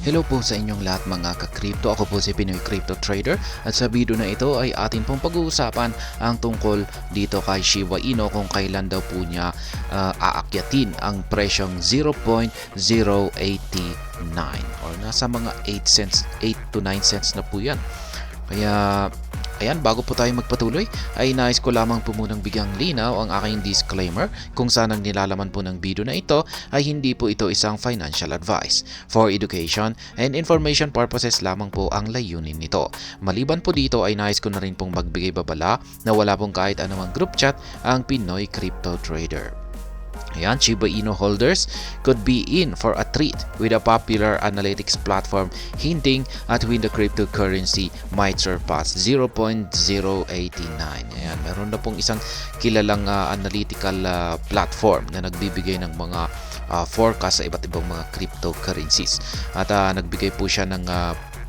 Hello po sa inyong lahat mga ka-crypto. Ako po si Pinoy Crypto Trader at sa video na ito ay atin pong pag-uusapan ang tungkol dito kay Shiba Inu kung kailan daw po niya aakyatin ang presyong 0.089 or nasa mga 8 cents, 8 to 9 cents na po yan. Kaya ayan, bago po tayo magpatuloy ay nais ko lamang po munang bigyang linaw ang aking disclaimer kung saan ang nilalaman po ng video na ito ay hindi po ito isang financial advice. For education and information purposes lamang po ang layunin nito. Maliban po dito ay nais ko na rin pong magbigay babala na wala pong kahit anumang group chat ang Pinoy Crypto Trader. Ayan, Shiba Inu holders could be in for a treat with a popular analytics platform hinting at when the cryptocurrency might surpass 0.089. Ayan, meron na pong isang kilalang analytical platform na nagbibigay ng mga forecast sa iba't ibang mga cryptocurrencies. At nagbigay po siya ng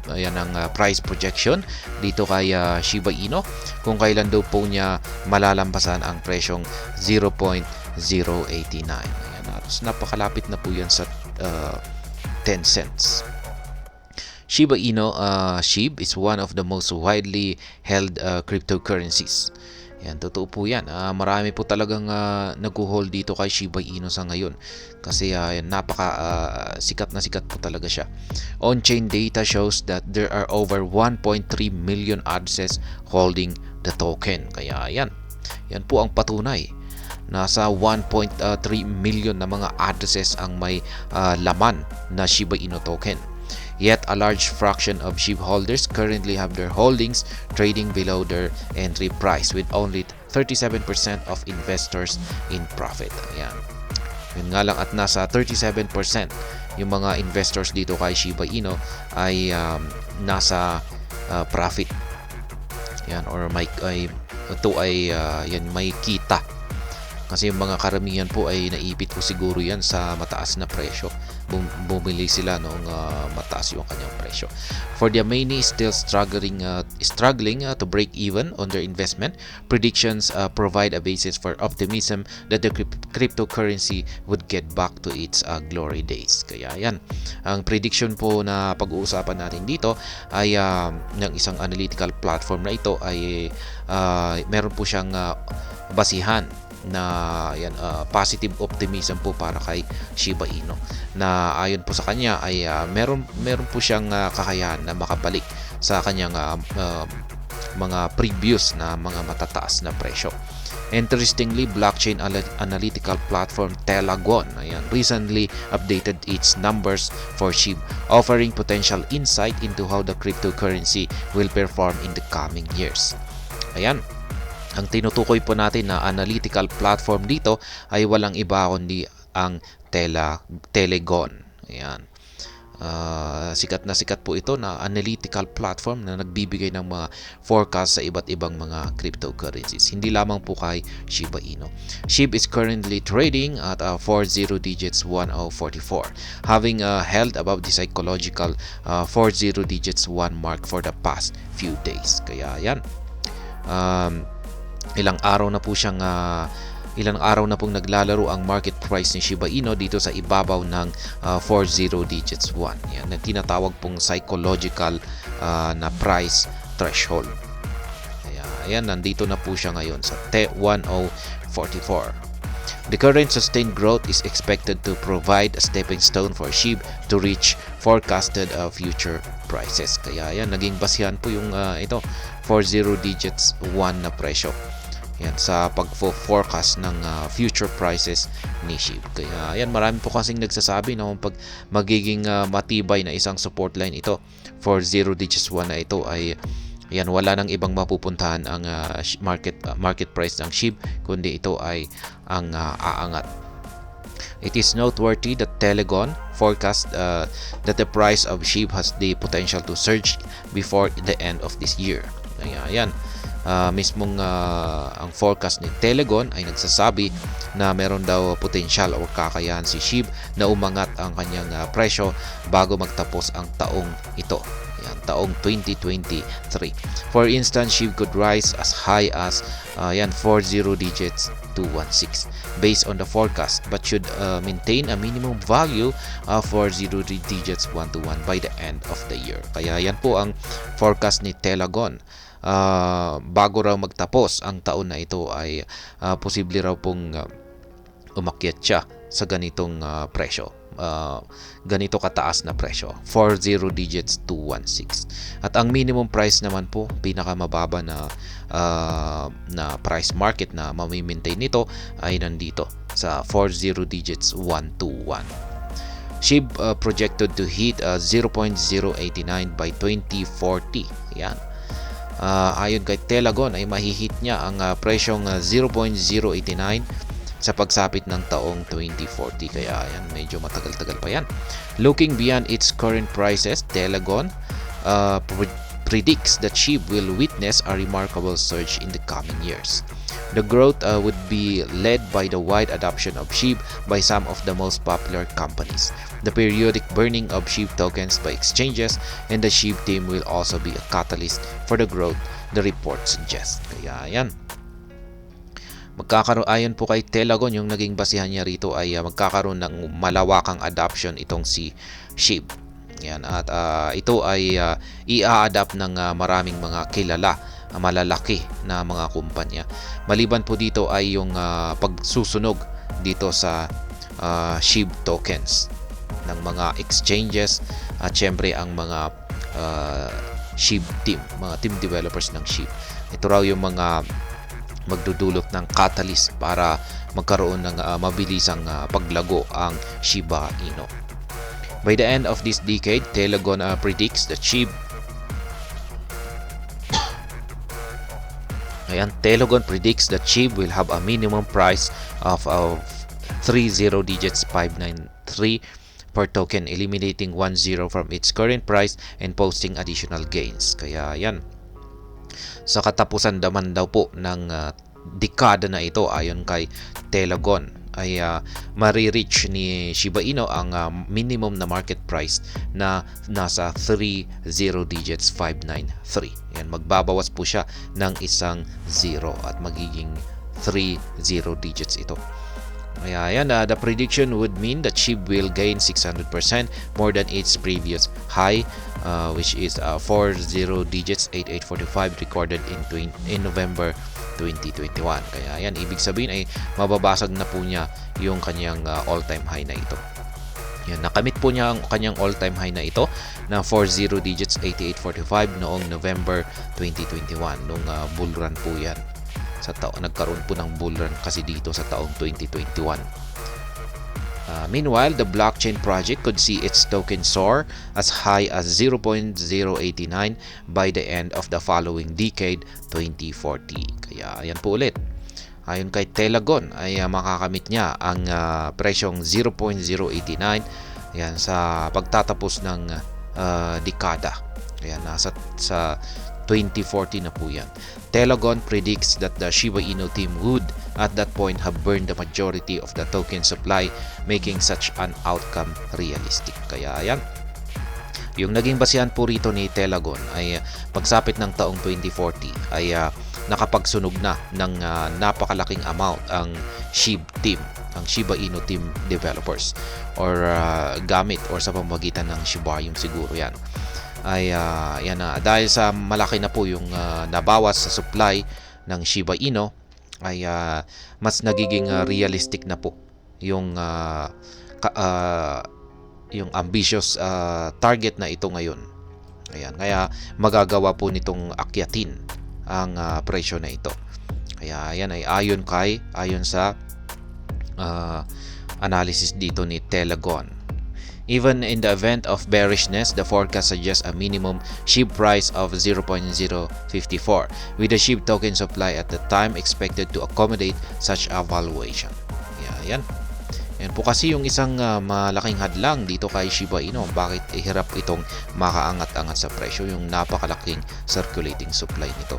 ang price projection dito kay Shiba Inu kung kailan daw po niya malalampasan ang presyong 0.089. Ayan, napakalapit na po yan sa 10 cents. Shiba Inu, SHIB is one of the most widely held cryptocurrencies. Yan, totoo po yan. Marami po talagang nag-hold dito kay Shiba Inu sa ngayon. Kasi sikat na sikat po talaga siya. On-chain data shows that there are over 1.3 million addresses holding the token. Kaya yan. Yan po ang patunay. Nasa 1.3 million na mga addresses ang may laman na Shiba Inu token. Yet a large fraction of SHIB holders currently have their holdings trading below their entry price with only 37% of investors in profit. Ayan. Yun nga lang at nasa 37% yung mga investors dito kay Shiba Inu ay nasa profit. Yan or may kita. Kasi yung mga karamihan po ay naipit po siguro yan sa mataas na presyo. Bumili sila noong mataas yung kanyang presyo. For the many still struggling to break even on their investment, predictions provide a basis for optimism that the cryptocurrency would get back to its glory days. Kaya yan, ang prediction po na pag-uusapan natin dito ay ng isang analytical platform na ito ay meron po siyang basihan na yan, positive optimism po para kay Shiba Inu na ayon po sa kanya ay meron po siyang kakayahan na makabalik sa kanyang mga previous na mga matataas na presyo. Interestingly, blockchain analytical platform Telegon recently updated its numbers for SHIB, offering potential insight into how the cryptocurrency will perform in the coming years. Ayan. Ang tinutukoy po natin na analytical platform dito ay walang iba kundi ang Telegon. Ayan. Sikat na sikat po ito na analytical platform na nagbibigay ng mga forecast sa iba't ibang mga cryptocurrencies. Hindi lamang po kay Shiba Inu. SHIB is currently trading at 40 digits 1044, having held above the psychological 40 digits 1 mark for the past few days. Kaya yan. Ilang araw na pong naglalaro ang market price ni Shiba Inu dito sa ibabaw ng 40 digits 1. Yan na tinatawag pong psychological na price threshold. Kaya ayan, nandito na po siya ngayon sa 1044. The current sustained growth is expected to provide a stepping stone for SHIB to reach forecasted future prices. Kaya yan, naging basihan po yung ito 40 digits 1 na presyo. Yan sa pag-forecast ng future prices ni SHIB. Kaya yan, marami po kasing nagsasabi na kung pag magiging matibay na isang support line ito for 0 digits 1 na ito ay yan, wala nang ibang mapupuntahan ang market price ng SHIB kundi ito ay ang aangat. It is noteworthy that Telegon forecast that the price of SHIB has the potential to surge before the end of this year. Kaya yan, mismong ang forecast ni Telegon ay nagsasabi na meron daw potential o kakayahan si SHIB na umangat ang kanyang presyo bago magtapos ang taong ito. Yan, taong 2023. For instance, SHIB could rise as high as 40 digits 216 based on the forecast, but should maintain a minimum value of 40 digits 121 by the end of the year. Kaya yan po ang forecast ni Telagon. Bago raw magtapos ang taon na ito ay posible raw pong umakyat siya sa ganitong presyo. Ganito kataas na presyo, 40 digits 216. At ang minimum price naman po, pinakamababa na price market na mami-maintain nito ay nandito sa 40 digits 121. SHIB projected to hit 0.089 by 2040. Yan. Ayon kay Telagon ay mahihit niya ang presyong 0.089 sa pagsapit ng taong 2040. Kaya yan, medyo matagal-tagal pa yan. Looking beyond its current prices, Telagon predicts that SHIB will witness a remarkable surge in the coming years. The growth would be led by the wide adoption of SHIB by some of the most popular companies. The periodic burning of SHIB tokens by exchanges and the SHIB team will also be a catalyst for the growth, the report suggests. Kaya yan. Ayon po kay Telagon, yung naging basihan niya rito ay magkakaroon ng malawakang adoption itong si SHIB. Yan, at ito ay i-adapt ng maraming mga kilala, malalaki na mga kumpanya. Maliban po dito ay yung pagsusunog dito sa SHIB tokens ng mga exchanges at syempre ang mga SHIB team, mga team developers ng SHIB. Ito raw yung mga magdudulot ng catalyst para magkaroon ng mabilisang paglago ang Shiba Inu. By the end of this decade, Telagon predicts that SHIB Telagon predicts that SHIB will have a minimum price of 30 digits 593 per token, eliminating 10 from its current price and posting additional gains. Kaya yan, sa katapusan naman daw po ng dekada na ito, ayon kay Telagon, ay marireach ni Shiba Inu ang minimum na market price na nasa 30 digits 593. Yan, magbabawas po siya ng isang 0 at magiging 30 digits ito. Kaya yan, the prediction would mean that SHIB will gain 600% more than its previous high, which is 40 digits 8845 recorded in November 2021. Kaya yan, ibig sabihin ay mababasag na po niya yung kanyang all-time high na ito. Yan, nakamit po niya ang kanyang all-time high na ito na 40 digits 8845 noong November 2021, nung bull run po yan. Nagkaroon po ng bull run kasi dito sa taong 2021. Meanwhile, the blockchain project could see its token soar as high as 0.089 by the end of the following decade, 2040. Kaya ayan po ulit. Ayon kay Telagon ay makakamit niya ang presyong 0.089 yan sa pagtatapos ng dekada. Kaya nasa sa 2040 na po yan. Telagon predicts that the Shiba Inu team would at that point have burned the majority of the token supply, making such an outcome realistic. Kaya ayan, yung naging basihan po rito ni Telagon ay pagsapit ng taong 2040 ay nakapagsunog na ng napakalaking amount ang SHIB team, ang Shiba Inu team developers, or gamit or sa pamamagitan ng Shibarium siguro yan. Ay yan na, dahil sa malaki na po yung nabawas sa supply ng Shiba Inu, ay mas nagiging realistic na po yung ambitious target na ito ngayon. Ayan, kaya magagawa po nitong akyatin ang presyo na ito. Kaya yan ay ayon sa analysis dito ni Telagon. Even in the event of bearishness, the forecast suggests a minimum SHIB price of 0.054, with the SHIB token supply at the time expected to accommodate such a valuation. Yan. Yan po kasi yung isang malaking hadlang dito kay Shiba Inu, bakit hirap itong makaangat-angat sa presyo, yung napakalaking circulating supply nito.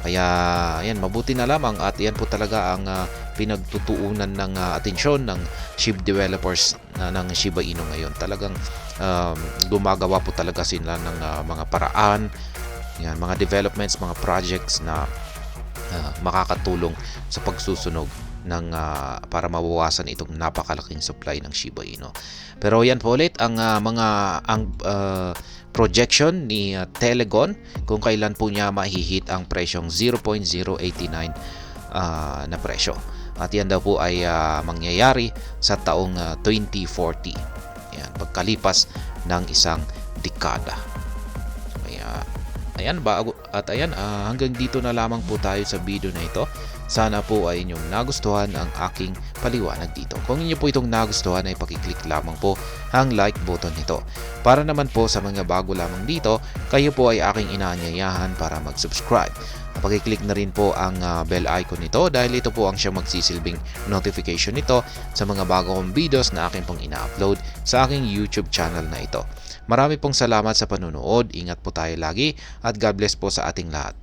Kaya yan, mabuti na lamang at yan po talaga ang pinagtutuunan ng atensyon ng SHIB developers ng Shiba Inu ngayon. Talagang gumagawa po talaga sila ng mga paraan, yan, mga developments, mga projects na makakatulong sa pagsusunog ng para mabawasan itong napakalaking supply ng Shiba Inu. Pero yan po ulit ang projection ni Telegon kung kailan po niya mahihit ang presyong 0.089 na presyo. At yan daw po ay mangyayari sa taong 2040. Yan, pagkalipas ng isang dekada. Kaya ayan hanggang dito na lamang po tayo sa video na ito. Sana po ay inyong nagustuhan ang aking paliwanag dito. Kung inyo po itong nagustuhan ay pakiclick lamang po ang like button nito. Para naman po sa mga bago lamang dito, kayo po ay aking inaanyayahan para mag-subscribe. Pakiclick na rin po ang bell icon nito dahil ito po ang siyang magsisilbing notification nito sa mga bago kong videos na aking pong ina-upload sa aking YouTube channel na ito. Marami pong salamat sa panunood, ingat po tayo lagi at God bless po sa ating lahat.